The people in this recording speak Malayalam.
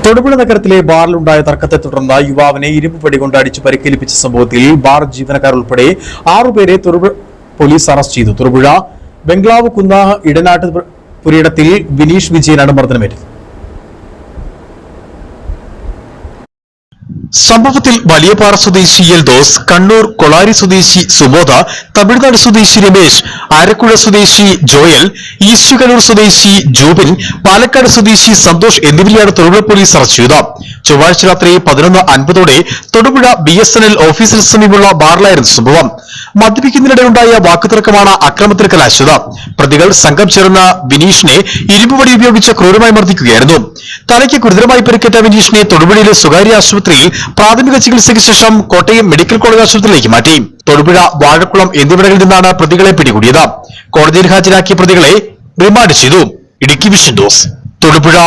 തൊടുപുഴ നഗരത്തിലെ ബാറിലുണ്ടായ തർക്കത്തെ തുടർന്ന് യുവാവിനെ ഇരുമ്പ് പടി കൊണ്ട് അടിച്ച് പരിക്കേൽപ്പിച്ച സംഭവത്തിൽ ബാർ ജീവനക്കാർ ഉൾപ്പെടെ 6 പേരെ തൊടുപുഴ പോലീസ് അറസ്റ്റ് ചെയ്തു. തൊടുപുഴ ബംഗ്ലാവ് കുന്ന ഇടനാട്ട് പുരയിടത്തിൽ വിനീഷ് വിജയനാണ് മർദ്ദനമേറ്റത്. സംഭവത്തിൽ വലിയപാറ സ്വദേശി എൽദോസ്, കണ്ണൂർ കൊളാരി സ്വദേശി സുബോധ, തമിഴ്നാട് സ്വദേശി രമേശ്, ആരക്കുഴ സ്വദേശി ജോയൽ, ഈസ്റ്റ് കണ്ണൂർ സ്വദേശി ജൂബിൻ, പാലക്കാട് സ്വദേശി സന്തോഷ് എന്നിവരെയാണ് തൊടുപുഴ പോലീസ് അറസ്റ്റ് ചെയ്തത്. ചൊവ്വാഴ്ച രാത്രി 11:50 തൊടുപുഴ BSNL ഓഫീസിന് സമീപമുള്ള ബാറിലായിരുന്നു സംഭവം. മദ്യപിക്കുന്നതിനിടെയുണ്ടായ വാക്കുതർക്കമാണ് അക്രമത്തിൽ കലാശിച്ചത്. പ്രതികൾ സംഘം ചേർന്ന വിനീഷിനെ ഇരുമ്പുവടി ഉപയോഗിച്ച് ക്രൂരമായി മർദ്ദിക്കുകയായിരുന്നു. തലയ്ക്ക് ഗുരുതരമായി പരിക്കേറ്റ വിനീഷിനെ തൊടുപുഴയിലെ സ്വകാര്യ ആശുപത്രിയിൽ പ്രാഥമിക ചികിത്സയ്ക്ക് ശേഷം കോട്ടയം മെഡിക്കൽ കോളേജ് ആശുപത്രിയിലേക്ക് മാറ്റി. തൊടുപുഴ, വാഴക്കുളം എന്നിവിടങ്ങളിൽ നിന്നാണ് പ്രതികളെ പിടികൂടിയത്. കോടതിയിൽ ഹാജരാക്കിയ പ്രതികളെ റിമാൻഡ് ചെയ്തു. Idukki vision news, Thodupuzha.